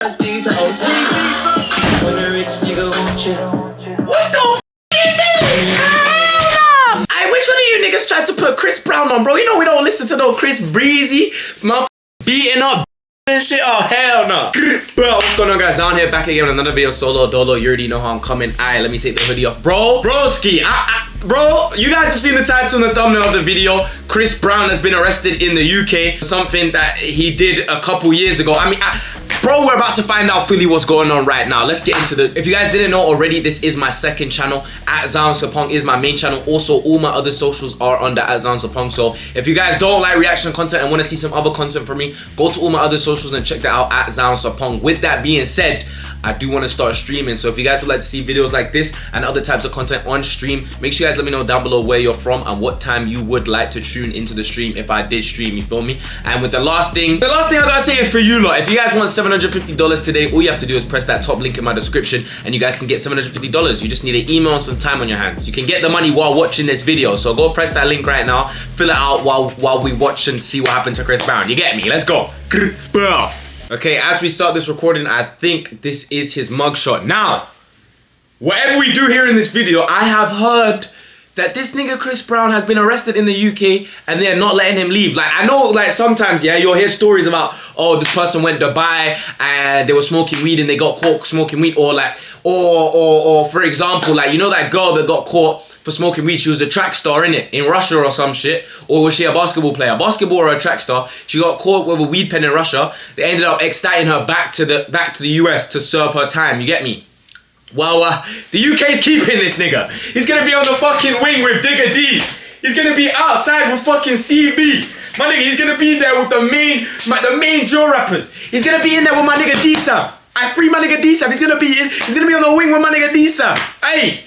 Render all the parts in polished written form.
These hoes see me when a rich nigga won't you. What the f is this? Hey, which one of you niggas tried to put Chris Brown on, bro? You know we don't listen to no Chris Breezy, motherfucker beating up and shit. Oh hell no. Bro, what's going on, guys? Down here back again with another video. Solo dolo. You already know how I'm coming. Alright, let me take the hoodie off, bro. Broski, bro, you guys have seen the title and the thumbnail of the video. Chris Brown has been arrested in the UK for something that he did a couple years ago. I mean, bro, we're about to find out fully what's going on right now. Let's get into the... If you guys didn't know already, this is my second channel. @ZionSapong is my main channel. Also, all my other socials are under @ZionSapong. So if you guys don't like reaction content and want to see some other content from me, go to all my other socials and check that out @ZionSapong. With that being said, I do want to start streaming. So if you guys would like to see videos like this and other types of content on stream, make sure you guys let me know down below where you're from and what time you would like to tune into the stream if I did stream, you feel me? And with the last thing I gotta say is for you lot, if you guys want $750 today, all you have to do is press that top link in my description and you guys can get $750. You just need an email and some time on your hands. You can get the money while watching this video. So go press that link right now, fill it out while we watch and see what happened to Chris Brown. You get me? Let's go. Okay, as we start this recording, I think this is his mugshot. Now, whatever we do here in this video, I have heard that this nigga Chris Brown has been arrested in the UK and they're not letting him leave. Like, I know, like, sometimes, yeah, you'll hear stories about, oh, this person went to Dubai and they were smoking weed and they got caught smoking weed, or like, or for example, like, you know that girl that got caught for smoking weed? She was a track star, innit? In Russia or some shit. Or was she a basketball player? Basketball or a track star. She got caught with a weed pen in Russia. They ended up extraditing her back to the US to serve her time. You get me? Well, the UK's keeping this nigga. He's gonna be on the fucking wing with Digga D. He's gonna be outside with fucking CB. My nigga, he's gonna be there with the main drill rappers. He's gonna be in there with my nigga D-Sav. I free my nigga D-Sav. He's gonna be on the wing with my nigga D-Sav. Hey.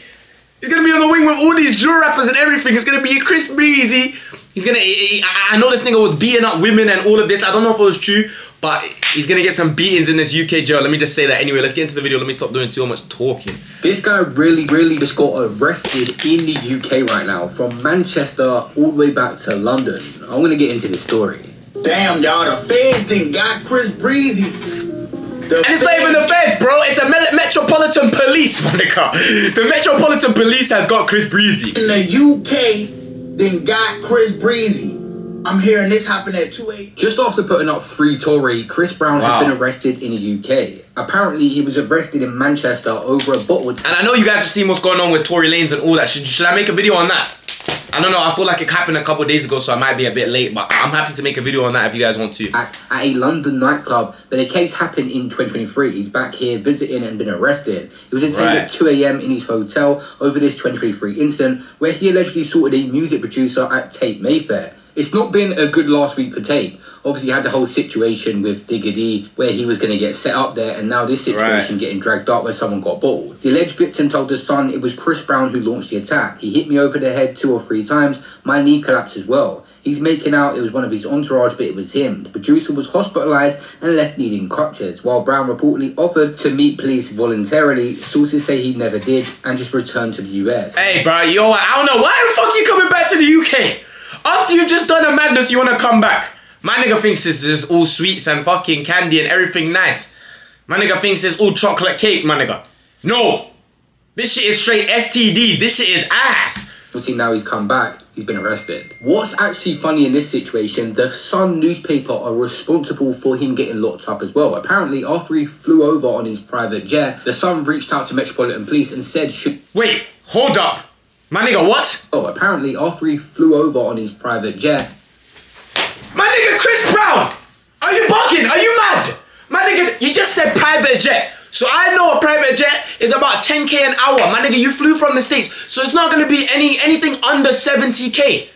He's gonna be on the wing with all these drill rappers and everything. It's gonna be Chris Breezy. He's gonna... I know this nigga was beating up women and all of this. I don't know if it was true, but he's gonna get some beatings in this UK jail. Let me just say that. Anyway, let's get into the video. Let me stop doing too much talking. This guy really just got arrested in the UK right now, from Manchester all the way back to London. I'm gonna get into this story. Damn, y'all, the feds done got Chris Breezy. And it's not even the feds, bro. It's the Metropolitan Police, my nigga. The Metropolitan Police has got Chris Breezy. In the UK, then got Chris Breezy. I'm hearing this happen at 2 a.m. Just after putting up Free Tory, Chris Brown has been arrested in the UK. Apparently, he was arrested in Manchester over a bottle. And I know you guys have seen what's going on with Tory Lanez and all that. Should I make a video on that? I don't know, I feel like it happened a couple of days ago, so I might be a bit late, but I'm happy to make a video on that if you guys want to. At a London nightclub, but the case happened in 2023. He's back here visiting and been arrested. He was detained at 2 a.m. in his hotel over this 2023 incident, where he allegedly assaulted a music producer at Tate Mayfair. It's not been a good last week for Tate. Obviously, you had the whole situation with Digga D, where he was going to get set up there, and now this situation getting dragged up where someone got bottled. The alleged victim told The Sun it was Chris Brown who launched the attack. He hit me over the head 2 or 3 times. My knee collapsed as well. He's making out it was one of his entourage, but it was him. The producer was hospitalized and left needing crutches, while Brown reportedly offered to meet police voluntarily. Sources say he never did and just returned to the US. Hey, bro, yo, I don't know. Why the fuck you coming back to the UK? After you've just done a madness, you want to come back. My nigga thinks this is just all sweets and fucking candy and everything nice. My nigga thinks it's all chocolate cake, my nigga. No. This shit is straight STDs. This shit is ass. Obviously, now he's come back, he's been arrested. What's actually funny in this situation, the Sun newspaper are responsible for him getting locked up as well. Apparently, after he flew over on his private jet, the Sun reached out to Metropolitan Police and said... Wait, hold up. My nigga, what? Oh, apparently, after he flew over on his private jet... My nigga Chris Brown! Are you bugging? Are you mad? My nigga, you just said private jet. So I know a private jet is about 10K an hour. My nigga, you flew from the States. So it's not gonna be anything under 70K.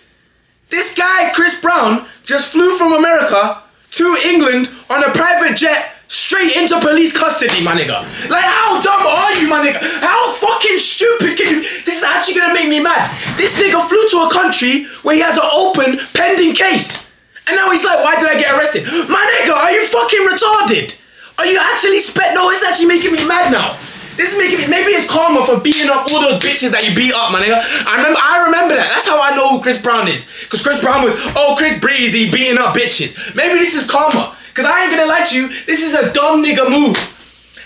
This guy, Chris Brown, just flew from America to England on a private jet straight into police custody, my nigga. Like, how dumb are you, my nigga? How fucking stupid can you... This is actually gonna make me mad. This nigga flew to a country where he has an open, pending case. And now he's like, why did I get arrested? My nigga, are you fucking retarded? Are you actually No, it's actually making me mad now. This is making me... Maybe it's karma for beating up all those bitches that you beat up, my nigga. I remember that. That's how I know who Chris Brown is. Because Chris Brown was, oh, Chris Breezy beating up bitches. Maybe this is karma. Because I ain't gonna lie to you, this is a dumb nigga move.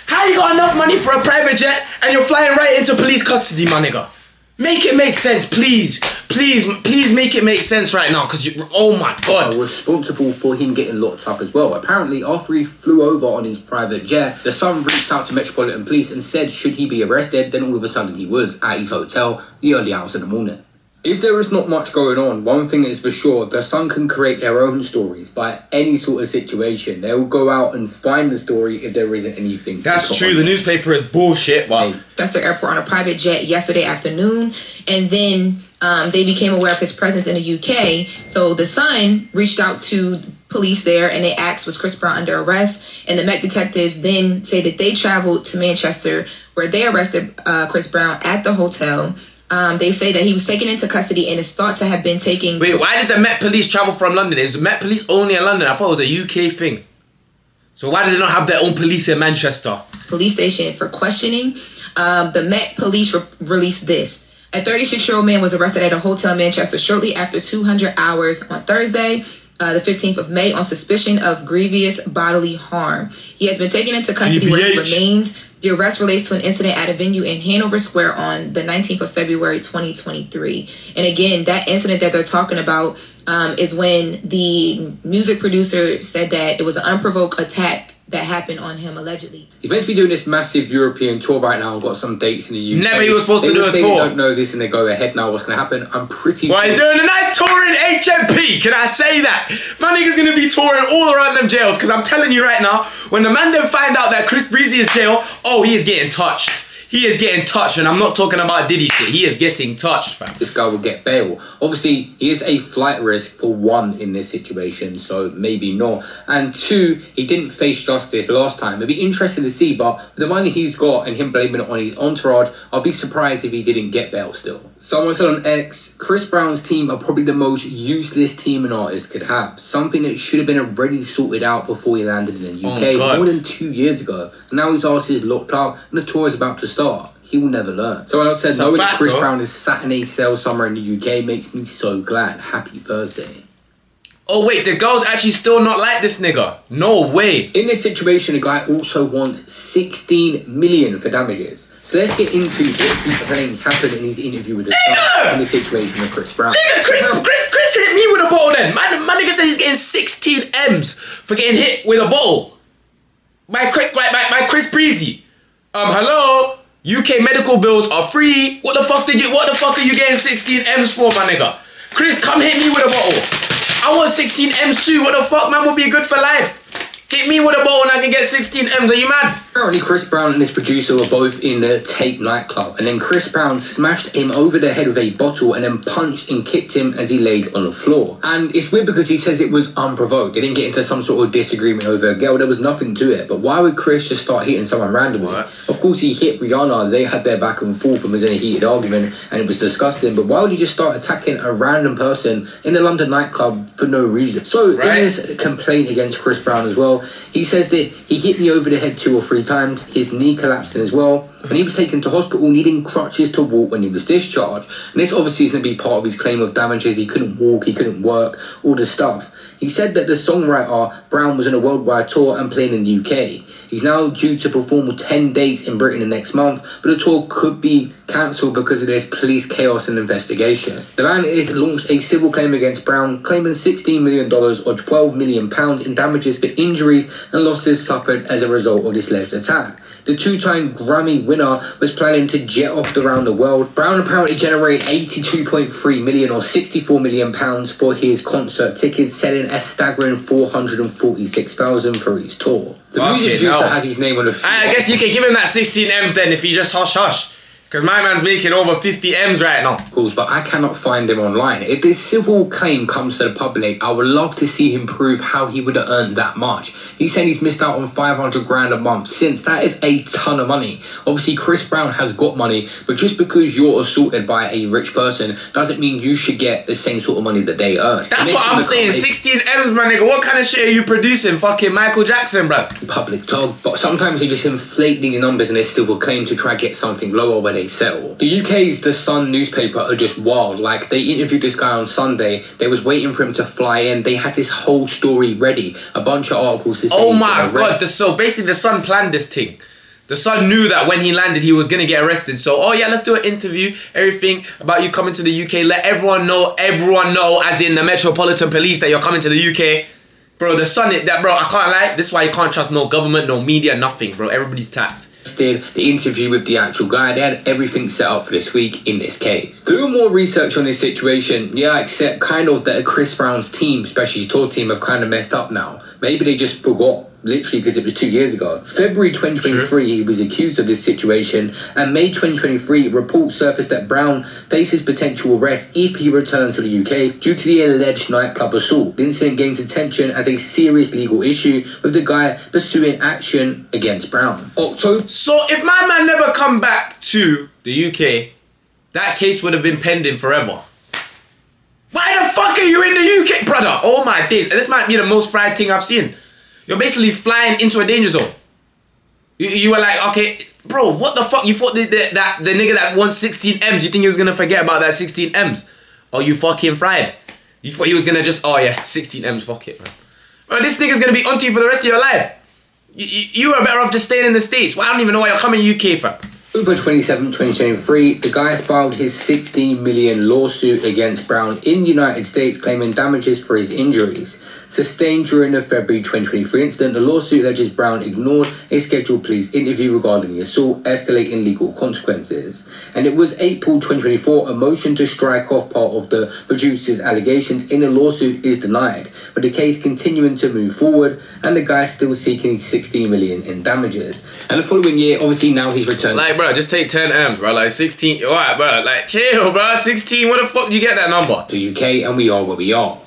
How you got enough money for a private jet and you're flying right into police custody, my nigga? Make it make sense, please. Please make it make sense right now, because you, oh my God. Responsible for him getting locked up as well. Apparently, after he flew over on his private jet, the Sun reached out to Metropolitan Police and said should he be arrested, then all of a sudden he was at his hotel the early hours of the morning. If there is not much going on, one thing is for sure, the Sun can create their own stories by any sort of situation. They'll go out and find the story if there isn't anything. That's true, the newspaper is bullshit, but... Manchester Airport on a private jet yesterday afternoon, and then they became aware of his presence in the UK. So the Sun reached out to police there, and they asked, was Chris Brown under arrest? And the Met detectives then say that they traveled to Manchester, where they arrested Chris Brown at the hotel. They say that he was taken into custody and is thought to have been taken... Wait, why did the Met Police travel from London? Is the Met Police only in London? I thought it was a UK thing. So why did they not have their own police in Manchester? Police station for questioning. The Met Police released this. A 36-year-old man was arrested at a hotel in Manchester shortly after 200 hours on Thursday, the 15th of May, on suspicion of grievous bodily harm. He has been taken into custody where he remains. The arrest relates to an incident at a venue in Hanover Square on the 19th of February, 2023. And again, that incident that they're talking about is when the music producer said that it was an unprovoked attack that happened on him, allegedly. He's meant to be doing this massive European tour right now and got some dates in the UK. Never he was supposed to do a tour. They don't know this and they go ahead now. What's going to happen? I'm pretty sure... Well, he's doing a nice tour in HMP. Can I say that? My nigga's going to be touring all around them jails, because I'm telling you right now, when the man then find out that Chris Breezy is jail, oh, he is getting touched. He is getting touched, and I'm not talking about Diddy shit. He is getting touched, fam. This guy will get bail. Obviously, he is a flight risk for one in this situation, so maybe not. And two, he didn't face justice last time. It'd be interesting to see, but the money he's got and him blaming it on his entourage, I'll be surprised if he didn't get bail still. Someone said on X, Chris Brown's team are probably the most useless team an artist could have. Something that should have been already sorted out before he landed in the UK more than 2 years ago. And now his artist is locked up and the tour is about to start. He will never learn. Someone else said, knowing that Chris Brown is sat in a cell somewhere in the UK makes me so glad. Happy Thursday. Oh wait, the girl's actually still not like this nigga. No way. In this situation, the guy also wants 16 million for damages. So let's get into what he claims happened in his interview with the Sun in the situation with Chris Brown. Nigga, Chris hit me with a bottle then. My nigga said he's getting 16 M's for getting hit with a bottle. By Chris Breezy. Hello? UK medical bills are free. What the fuck are you getting 16 M's for, my nigga? Chris, come hit me with a bottle. I want 16 M's too. What the fuck, man, will be good for life? Hit me with a bottle and I can get 16 M's. Are you mad? Apparently, Chris Brown and his producer were both in the Tape nightclub, and then Chris Brown smashed him over the head with a bottle and then punched and kicked him as he laid on the floor. And it's weird because he says it was unprovoked. They didn't get into some sort of disagreement over a girl. There was nothing to it. But why would Chris just start hitting someone randomly? What? Of course, he hit Rihanna. They had their back and forth and was in a heated argument, and it was disgusting. But why would he just start attacking a random person in the London nightclub for no reason? So in this complaint against Chris Brown as well, he says that he hit me over the head 2 or 3 times. His knee collapsed in as well. And he was taken to hospital needing crutches to walk when he was discharged. And this obviously is going to be part of his claim of damages. He couldn't walk, he couldn't work, all this stuff. He said that the songwriter Brown was on a worldwide tour and playing in the UK. He's now due to perform 10 dates in Britain next month, but the tour could be cancelled because of this police chaos and investigation. The man has launched a civil claim against Brown, claiming $16 million or £12 million in damages for injuries and losses suffered as a result of this alleged attack. The 2-time Grammy winner was planning to jet off around the world. Brown apparently generated $82.3 million or £64 million for his concert tickets, selling a staggering 446,000 for his tour. The music producer has his name on the few. I guess you can give him that 16 M's then if he just hush. Because my man's making over 50 M's right now. Of course, but I cannot find him online. If this civil claim comes to the public, I would love to see him prove how he would have earned that much. He's saying he's missed out on 500 grand a month since. That is a ton of money. Obviously, Chris Brown has got money, but just because you're assaulted by a rich person doesn't mean you should get the same sort of money that they earn. That's what I'm saying. 16 M's, my nigga. What kind of shit are you producing? Fucking Michael Jackson, bro. Public talk. But sometimes they just inflate these numbers in their civil claim to try and get something lower where they they settle. The UK's The Sun newspaper are just wild. Like, they interviewed this guy on Sunday. They was waiting for him to fly in. They had this whole story ready. A bunch of articles to say. Oh my God. So basically the Sun planned this thing. The Sun knew that when he landed, he was going to get arrested. So, oh yeah, let's do an interview, everything about you coming to the UK. Let everyone know, as in the Metropolitan Police, that you're coming to the UK. Bro, the Sun, bro, I can't lie. This is why you can't trust no government, no media, nothing, bro. Everybody's tapped. Did the interview with the actual guy. They had everything set up for this week in this case. Doing more research on this situation, yeah, I accept kind of that Chris Brown's team, especially his tour team, have kind of messed up now. Maybe they just forgot, literally, because it was 2 years ago. February 2023, he was accused of this situation, and May 2023, reports surfaced that Brown faces potential arrest if he returns to the UK due to the alleged nightclub assault. The incident gains attention as a serious legal issue, with the guy pursuing action against Brown. So if my man never come back to the UK, that case would have been pending forever. Why the fuck are you in the UK, brother? Oh my days. And this might be the most fried thing I've seen. You're basically flying into a danger zone. You were like, okay, bro, what the fuck? You thought the nigga that won 16 M's, you think he was gonna forget about that 16 M's? Or you fucking fried? You thought he was gonna just, oh yeah, 16 M's, fuck it, man. Bro, this nigga's gonna be onto you for the rest of your life. You are better off just staying in the States. Well, I don't even know why you're coming UK for. October 27, 2023, the guy filed his $16 million lawsuit against Brown in the United States, claiming damages for his injuries sustained during the February 2023 incident. The lawsuit alleges Brown ignored a scheduled police interview regarding the assault, escalating legal consequences. And it was April 2024, a motion to strike off part of the producer's allegations in the lawsuit is denied, but the case continuing to move forward, and the guy's still seeking $16 million in damages. And the following year, obviously now he's returned. Like, bro, just take 10 M's, bro. Like 16, alright, bro. Like, chill, bro. 16, where the fuck do you get that number? The UK, and we are where we are.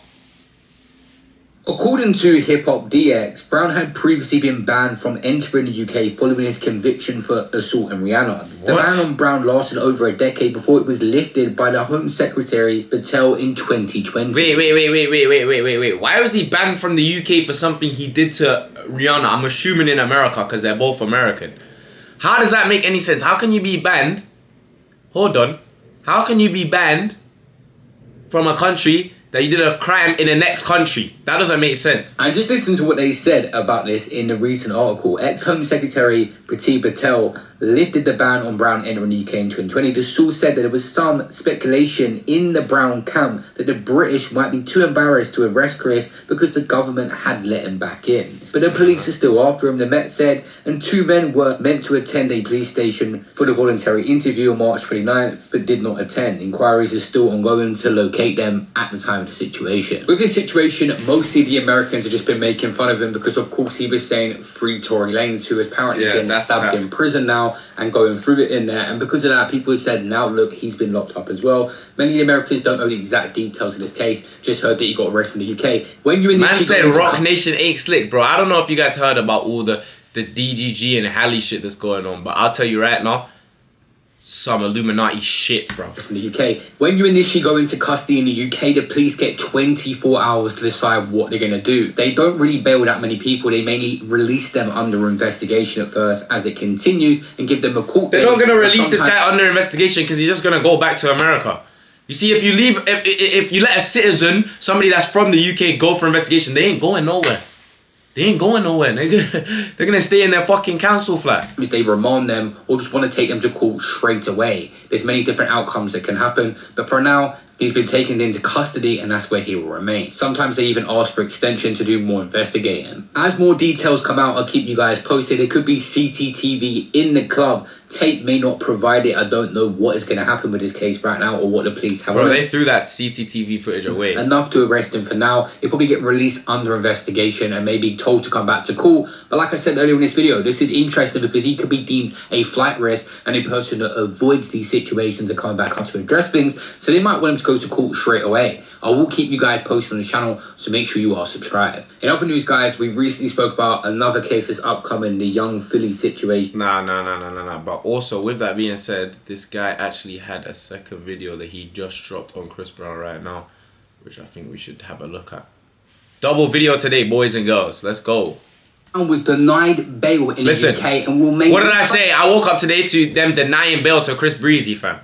According to Hip Hop DX, Brown had previously been banned from entering the UK following his conviction for assaulting Rihanna. The ban on Brown lasted over a decade before it was lifted by the Home Secretary Patel in 2020. Wait. Why was he banned from the UK for something he did to Rihanna? I'm assuming in America because they're both American. How does that make any sense? How can you be banned? Hold on. How can you be banned from a country that you did a crime in the next country? That doesn't make sense. And just listen to what they said about this in the recent article. Ex-Home Secretary Priti Patel lifted the ban on Brown entering the UK in 2020. The source said that there was some speculation in the Brown camp that the British might be too embarrassed to arrest Chris because the government had let him back in. But the police are still after him, the Met said, and two men were meant to attend a police station for the voluntary interview on March 29th, but did not attend. Inquiries are still ongoing to locate them at the time of the situation. With this situation, mostly the Americans have just been making fun of him because, of course, he was saying free Tory Lanez, who is apparently getting stabbed in prison now and going through it in there. And because of that, people have said, now look, he's been locked up as well. Many Americans don't know the exact details of this case, just heard that he got arrested in the UK. When you're in the man said Rock Nation ain't slick, bro. I don't know if you guys heard about all the DGG and Halley shit that's going on, but I'll tell you right now, some Illuminati shit, bro. In the UK, when you initially go into custody in the UK, the police get 24 hours to decide what they're going to do. They don't really bail that many people. They mainly release them under investigation at first as it continues and give them a court date. They're not going to release this guy under investigation because he's just going to go back to America. You see, if you let a citizen, somebody that's from the UK, go for investigation, they ain't going nowhere. They ain't going nowhere, nigga. They're gonna stay in their fucking council flat. They remand them or just want to take them to court straight away. There's many different outcomes that can happen, but for now, he's been taken into custody and that's where he will remain. Sometimes they even ask for extension to do more investigating. As more details come out, I'll keep you guys posted. There could be CCTV in the club. Tape may not provide it. I don't know what is going to happen with this case right now or what the police have. Bro, they threw that CCTV footage away. Enough to arrest him for now. He'll probably get released under investigation and maybe told to come back to court. But like I said earlier in this video, this is interesting because he could be deemed a flight risk and a person that avoids these situations and coming back out to address things. So they might want him to go to court straight away. I will keep you guys posted on the channel, so make sure you are subscribed. In other news, guys, we recently spoke about another case that's upcoming, the young Philly situation. Nah. But also, with that being said, this guy actually had a second video that he just dropped on Chris Brown right now, which I think we should have a look at. Double video today, boys and girls. Let's go. was denied bail in Listen, the UK and will remain... What did I say? I woke up today to them denying bail to Chris Breezy, fam.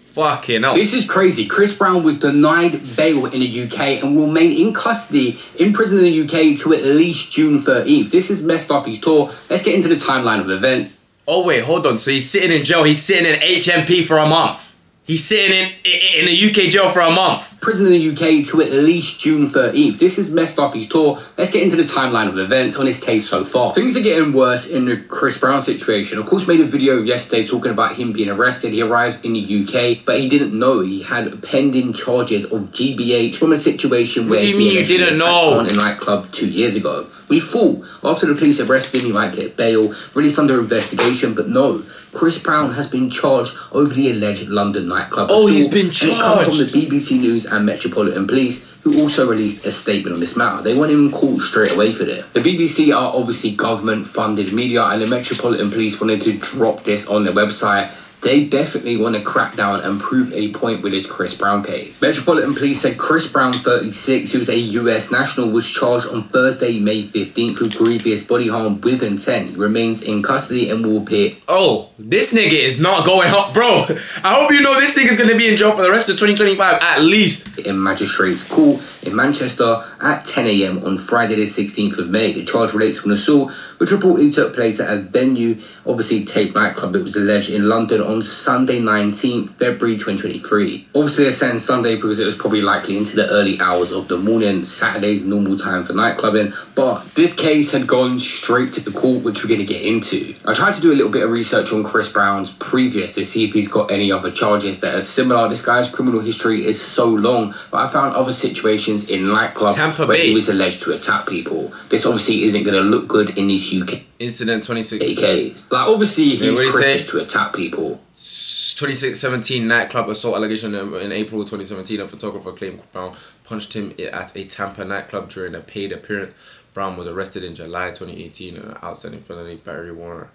Fucking hell. This is crazy. Chris Brown was denied bail in the UK and will remain in custody in prison in the UK till at least June 13th. This has messed up his tour. Let's get into the timeline of the event. Oh wait, hold on. So he's sitting in jail. He's sitting in HMP for a month. He's sitting in the UK jail for a month. Prison in the UK till at least June 13th. This has messed up his tour. Let's get into the timeline of events on this case so far. Things are getting worse in the Chris Brown situation. Of course, made a video yesterday talking about him being arrested. He arrived in the UK, but he didn't know he had pending charges of GBH from a situation where What do you mean you didn't know? In a nightclub 2 years ago. We thought after the police arrested him, he might get bail, released under investigation, but no. Chris Brown has been charged over the alleged London nightclub assault. Oh, he's been charged. And it comes from the BBC News and Metropolitan Police, who also released a statement on this matter. They weren't even called straight away for this. The BBC are obviously government-funded media, and the Metropolitan Police wanted to drop this on their website. They definitely want to crack down and prove a point with this Chris Brown case. Metropolitan Police said Chris Brown, 36, who was a US national, was charged on Thursday, May 15th with grievous bodily harm with intent. He remains in custody and will appear... Oh, this nigga is not going up, bro. I hope you know this nigga's going to be in jail for the rest of 2025, at least. In Magistrates Court in Manchester at 10 a.m. on Friday the 16th of May. The charge relates to an assault which reportedly took place at a venue, obviously Tape nightclub, it was alleged in London on Sunday 19th February 2023. Obviously they're saying Sunday because it was probably likely into the early hours of the morning. Saturday's normal time for nightclubbing, but this case had gone straight to the court, which we're going to get into. I tried to do a little bit of research on Chris Brown's previous to see if he's got any other charges that are similar. This guy's criminal history is so long, but I found other situations in nightclubs Tampa where Bay. he was alleged to attack people. This obviously isn't going to look good in these UK Incident 2016. case. Like obviously he's what did he say? privileged to attack people. 2017 nightclub assault allegation in April 2017. A photographer claimed Brown punched him at a Tampa nightclub during a paid appearance. Brown was arrested in July 2018 in an outstanding felony battery warrant.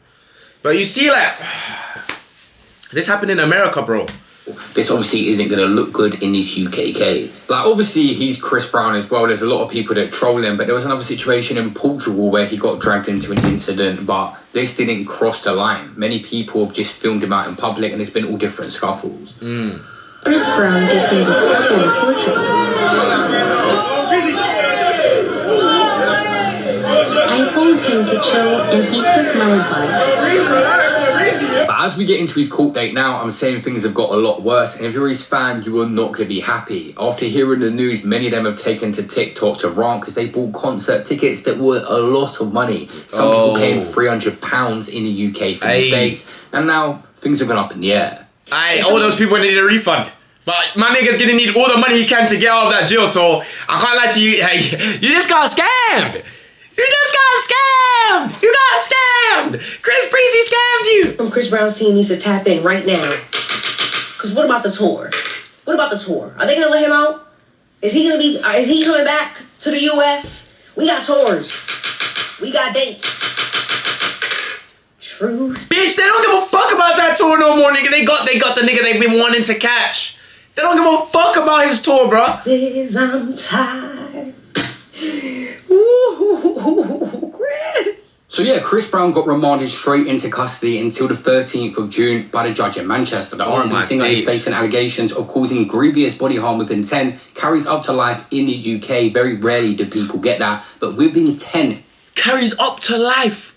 But you see, like, this happened in America, bro. This obviously isn't going to look good in this UK case. Like, obviously, he's Chris Brown as well. There's a lot of people that troll him, but there was another situation in Portugal where he got dragged into an incident, but this didn't cross the line. Many people have just filmed him out in public, and it's been all different scuffles. Chris Brown gets into scuffle in Portugal. I told him to chill, and he took my advice. But as we get into his court date now, I'm saying things have got a lot worse, and if you're his fan, you are not going to be happy. After hearing the news, many of them have taken to TikTok to rant because they bought concert tickets that were a lot of money. Some people paying £300 in the UK for the States, and now things have gone up in the air. All those people need a refund. But my nigga's gonna need all the money he can to get out of that jail, so I can't lie to you. Hey, you just got scammed. You just got scammed. You got scammed. Chris Breezy scammed you. Chris Brown's team needs to tap in right now. Because what about the tour? What about the tour? Are they going to let him out? Is he coming back to the U.S.? We got tours. We got dates. Truth. Bitch, they don't give a fuck about that tour no more, nigga. They got the nigga they've been wanting to catch. They don't give a fuck about his tour, bro. I'm tired. Ooh, Chris. So yeah, Chris Brown got remanded straight into custody until the 13th of June by the judge in Manchester. The R&B singer is facing allegations of causing grievous body harm with intent, carries up to life in the UK. Very rarely do people get that, but with intent. Carries up to life.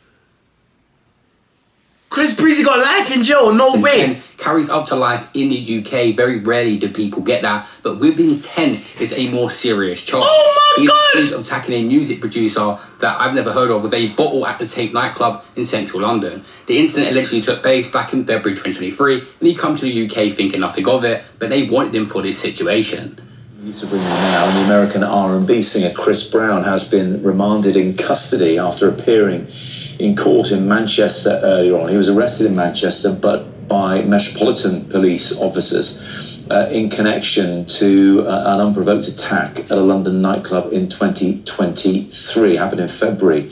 Chris Breezy got life in jail, no way. Carries up to life in the UK. Very rarely do people get that, but with intent is a more serious charge. Oh my God! He's accused of attacking a music producer that I've never heard of with a bottle at the Tape nightclub in central London. The incident allegedly took place back in February 2023, and he come to the UK thinking nothing of it, but they wanted him for this situation. To bring you now, the American R&B singer Chris Brown has been remanded in custody after appearing in court in Manchester earlier on. He was arrested in Manchester, but by Metropolitan Police officers in connection to an unprovoked attack at a London nightclub in 2023. Happened in February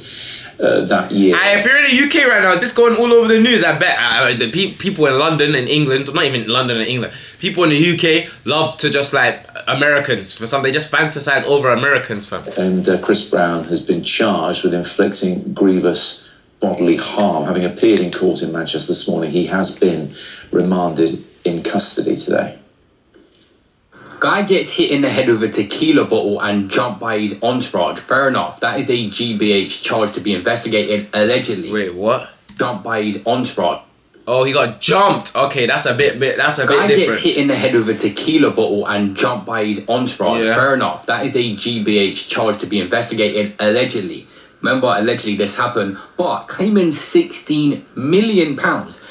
that year. If you're in the UK right now, this going all over the news. I bet the people in London and England, not even London and England, people in the UK love to just like Americans for something. They just fantasize over Americans, fam. And Chris Brown has been charged with inflicting grievous bodily harm. Having appeared in court in Manchester this morning, he has been remanded in custody today. Guy gets hit in the head with a tequila bottle and jumped by his entourage. Fair enough. That is a GBH charge to be investigated, allegedly. Wait, what? Jumped by his entourage. Oh, he got jumped. Okay, that's a bit Guy different. gets hit in the head with a tequila bottle and jumped by his entourage. Yeah. Fair enough. That is a GBH charge to be investigated, allegedly. Remember, allegedly this happened, but claiming £16 million.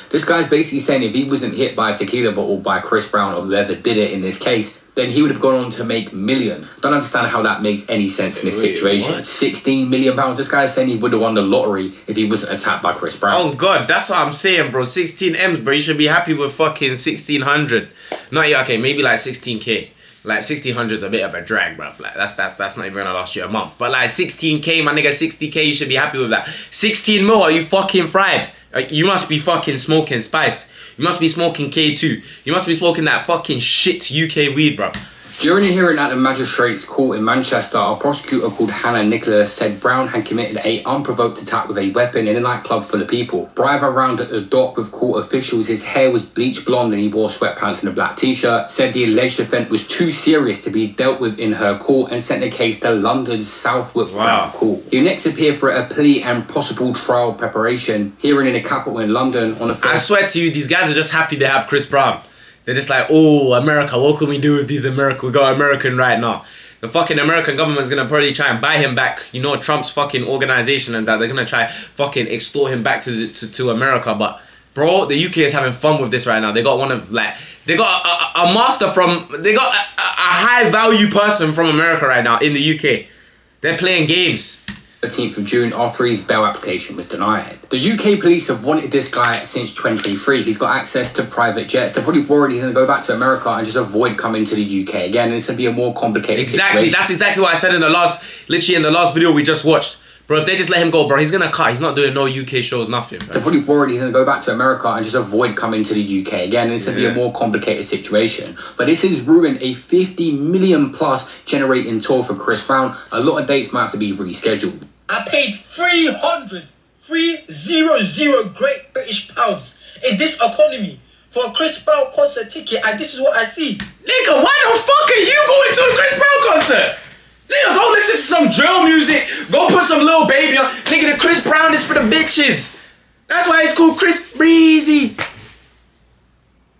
This guy's basically saying if he wasn't hit by a tequila bottle by Chris Brown or whoever did it in this case, then he would have gone on to make millions. Don't understand how that makes any sense in this situation. What? £16 million. This guy's saying he would have won the lottery if he wasn't attacked by Chris Brown. Oh God, that's what I'm saying, bro. 16 M's, bro. You should be happy with fucking 1600. Not yeah, okay, maybe like 16k. Like 1600 is a bit of a drag, bro. Like that's not even gonna last you a month. But like 16k, my nigga, 60k, you should be happy with that. 16 mil, are you fucking fried? You must be fucking smoking spice. You must be smoking K2. You must be smoking that fucking shit UK weed, bro. During a hearing at the magistrate's court in Manchester, a prosecutor called Hannah Nicholas said Brown had committed an unprovoked attack with a weapon in a nightclub full of people. Drive around at the dock with court officials, his hair was bleach blonde and he wore sweatpants and a black t-shirt, said the alleged offence was too serious to be dealt with in her court and sent the case to London's Southwark Crown Court. He next appeared for a plea and possible trial preparation, hearing in the capital in London on the I swear to you, these guys are just happy they have Chris Brown. They're just like, oh, America, what can we do with these America? We got American right now. The fucking American government's gonna probably try and buy him back. You know, Trump's fucking organization and that. They're gonna try fucking extort him back to America. But, bro, the UK is having fun with this right now. They got one of, like, they got a master from, they got a high value person from America right now in the UK. They're playing games. 13th of June after his bail application was denied. The UK police have wanted this guy since 2023. He's got access to private jets. They're probably worried he's going to go back to America and just avoid coming to the UK again. It's going to be a more complicated situation. That's exactly what I said in the last video we just watched. Bro, if they just let him go, bro, he's going to cut. He's not doing no UK shows, nothing. Bro. They're probably worried he's going to go back to America and just avoid coming to the UK again. It's going to be a more complicated situation. But this has ruined a 50 million plus generating tour for Chris Brown. A lot of dates might have to be rescheduled. I paid 300 Great British pounds in this economy for a Chris Brown concert ticket, and this is what I see. Nigga, why the fuck are you going to a Chris Brown concert? Nigga, go listen to some drill music. Go put some Lil Baby on. Nigga, the Chris Brown is for the bitches. That's why it's called Chris Breezy.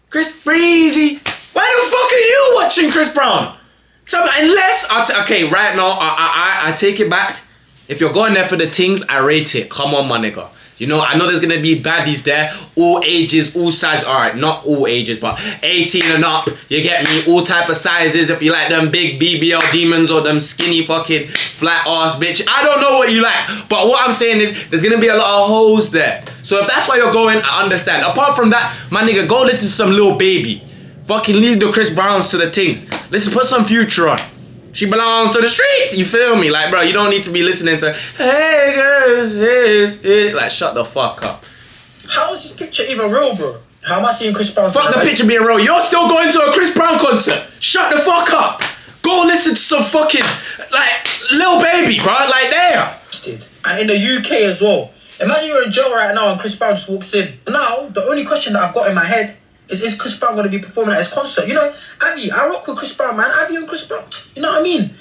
Chris Breezy. Why the fuck are you watching Chris Brown? So, unless, okay, right now, I take it back. If you're going there for the things, I rate it. Come on, my nigga. You know, I know there's gonna be baddies there, all ages, all sizes. All right, not all ages, but 18 and up. You get me? All type of sizes. If you like them big BBL demons or them skinny fucking flat ass bitch, I don't know what you like. But what I'm saying is, there's gonna be a lot of hoes there. So if that's why you're going, I understand. Apart from that, my nigga, go listen to some Lil Baby. Fucking leave the Chris Browns to the things. Let's put some Future on. She belongs to the streets, you feel me? Like, bro, you don't need to be listening to, hey girls, hey. Like, shut the fuck up. How is this picture even real, bro? How am I seeing Chris Brown? Fuck the picture being real. You're still going to a Chris Brown concert. Shut the fuck up. Go listen to some fucking, like, Lil Baby, bro. Like, there. And in the UK as well. Imagine you're in jail right now and Chris Brown just walks in. Now, the only question that I've got in my head is Chris Brown going to be performing at his concert? You know, Avi, I rock with Chris Brown, man. Avi and Chris Brown. You know what I mean?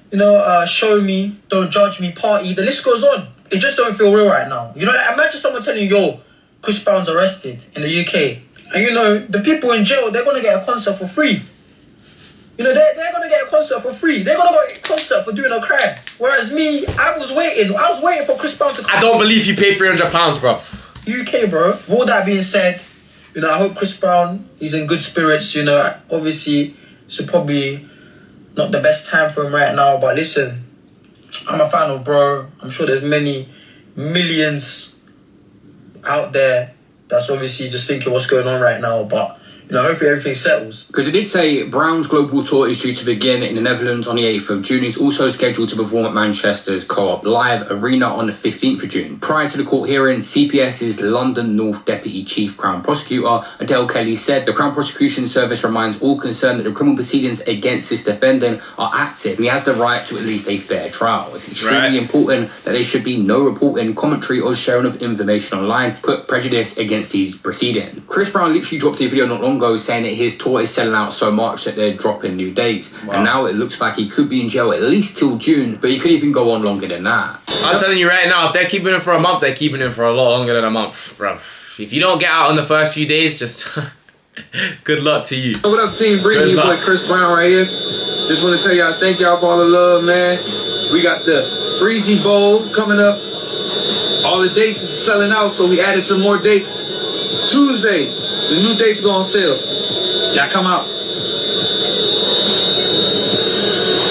You know, show me, don't judge me, party. The list goes on. It just don't feel real right now. You know, like, imagine someone telling you, yo, Chris Brown's arrested in the UK. And, you know, the people in jail, they're going to get a concert for free. You know, they're going to get a concert for free. They're going to get a concert for doing a crime. Whereas me, I was waiting for Chris Brown to come. I don't believe you paid £300, bro. UK, bro. With all that being said, you know, I hope Chris Brown, he's in good spirits, you know. Obviously, it's probably not the best time for him right now. But listen, I'm a fan of bro. I'm sure there's many millions out there that's obviously just thinking what's going on right now. But, hopefully everything settles. Because it did say Brown's global tour is due to begin in the Netherlands on the 8th of June. He's also scheduled to perform at Manchester's Co-op Live Arena on the 15th of June. Prior to the court hearing, CPS's London North Deputy Chief Crown Prosecutor Adele Kelly said the Crown Prosecution Service reminds all concerned that the criminal proceedings against this defendant are active and he has the right to at least a fair trial. It's extremely important that there should be no reporting, commentary or sharing of information online put prejudice against these proceedings. Chris Brown literally dropped a video not long ago saying that his tour is selling out so much that they're dropping new dates. And now it looks like he could be in jail at least till June, but he could even go on longer than that. I'm telling you right now, if they're keeping him for a month, they're keeping him for a lot longer than a month, bro. If you don't get out in the first few days, just good luck to you. What up, Team Breezy? Your boy Chris Brown right here. Just want to tell y'all thank y'all for all the love, man. We got the Breezy Bowl coming up. All the dates is selling out, so we added some more dates. Tuesday, the new dates go on sale. Y'all come out.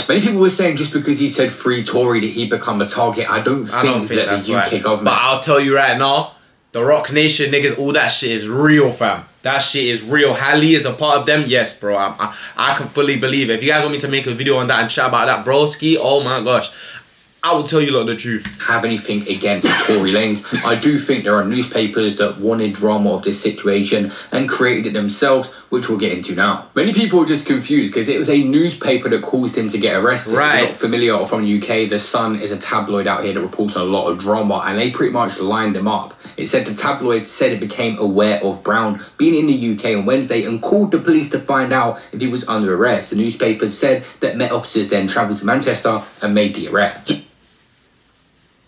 Many people were saying just because he said free Tory that he become a target. I don't think that that's the UK right. government... But I'll tell you right now, the Rock Nation niggas, all that shit is real, fam. That shit is real. Halle is a part of them. Yes, bro. I can fully believe it. If you guys want me to make a video on that and chat about that, broski, oh my gosh, I will tell you lot the truth. Have anything against Tory Lanez. I do think there are newspapers that wanted drama of this situation and created it themselves, which we'll get into now. Many people are just confused because it was a newspaper that caused him to get arrested. Right. If you're not familiar or from the UK, The Sun is a tabloid out here that reports on a lot of drama and they pretty much lined him up. It said the tabloid said it became aware of Brown being in the UK on Wednesday and called the police to find out if he was under arrest. The newspaper said that Met officers then travelled to Manchester and made the arrest.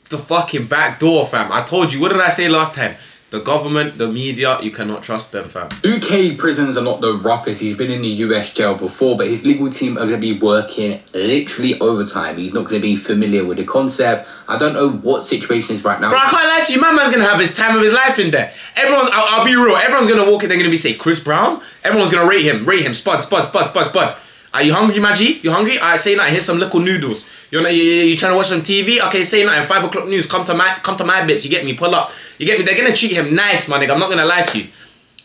The fucking back door, fam. I told you, what did I say last time? The government, the media, you cannot trust them, fam. UK prisons are not the roughest. He's been in the US jail before, but his legal team are going to be working literally overtime. He's not going to be familiar with the concept. I don't know what situation is right now. Bro, I can't lie to you, my man's going to have his time of his life in there. Everyone's, I'll be real, everyone's going to walk in, they're going to be say, Chris Brown? Everyone's going to rate him, spud. Are you hungry, my G? You hungry? Alright, say nothing, here's some little noodles. You trying to watch some TV? Okay, say nothing. 5 o'clock news. Come to my bits. You get me? Pull up. You get me? They're gonna treat him nice, my nigga. I'm not gonna lie to you.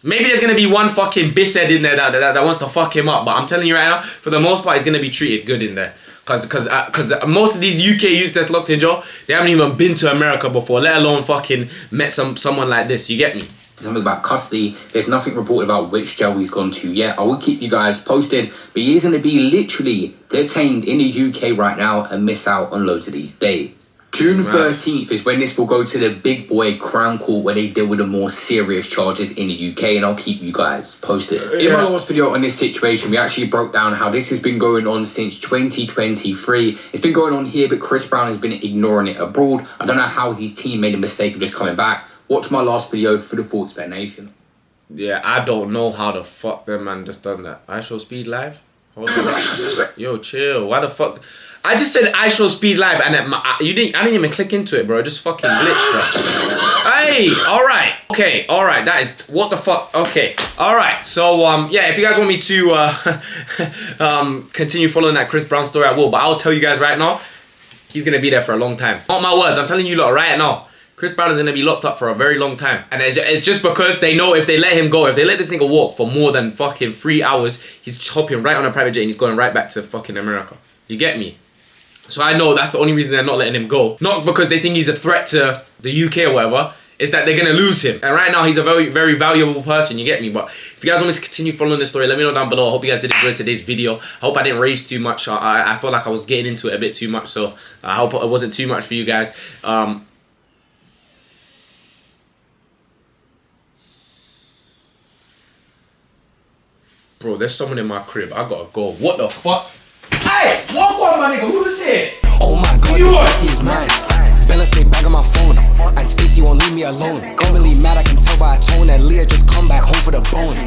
Maybe there's gonna be one fucking bisshead in there that wants to fuck him up. But I'm telling you right now, for the most part, he's gonna be treated good in there. Cause most of these UK youths that's locked in jail, they haven't even been to America before, let alone fucking met someone like this. You get me? Something about custody. There's nothing reported about which jail he's gone to yet. I will keep you guys posted, but he is going to be literally detained in the UK right now and miss out on loads of these days. June 13th is when this will go to the big boy Crown Court where they deal with the more serious charges in the UK, and I'll keep you guys posted. In my last video on this situation, we actually broke down how this has been going on since 2023. It's been going on here, but Chris Brown has been ignoring it abroad. I don't know how his team made a mistake of just coming back. Watch my last video for the Thoughts Bet Nation. Yeah, I don't know how the fuck them man just done that. I show speed live? Hold on. Yo, chill. Why the fuck? I just said I show speed live and I didn't even click into it, bro. It just fucking glitched, bro. Hey, alright. Okay, alright. That is, what the fuck? Okay, alright. So, yeah, if you guys want me to continue following that Chris Brown story, I will. But I'll tell you guys right now, he's gonna be there for a long time. Not my words, I'm telling you lot right now. Chris Brown is going to be locked up for a very long time. And it's just because they know if they let him go, if they let this nigga walk for more than fucking 3 hours, he's hopping right on a private jet and he's going right back to fucking America. You get me? So I know that's the only reason they're not letting him go. Not because they think he's a threat to the UK or whatever. It's that they're going to lose him. And right now he's a very, very valuable person, you get me? But if you guys want me to continue following this story, let me know down below. I hope you guys did enjoy today's video. I hope I didn't rage too much. I felt like I was getting into it a bit too much. So I hope it wasn't too much for you guys. Bro, there's someone in my crib. I gotta go. What the fuck? Hey! Walk on, my nigga. Who's here? Oh my god, this pussy is mine. Bella stay back on my phone. And Stacy won't leave me alone. Emily mad, I can tell by her tone. And Leah just come back home for the bone.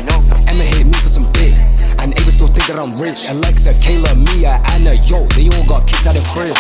Emma hit me for some dick. And Ava still think that I'm rich. Alexa, Kayla, Mia, Anna, yo, they all got kicked out of crib.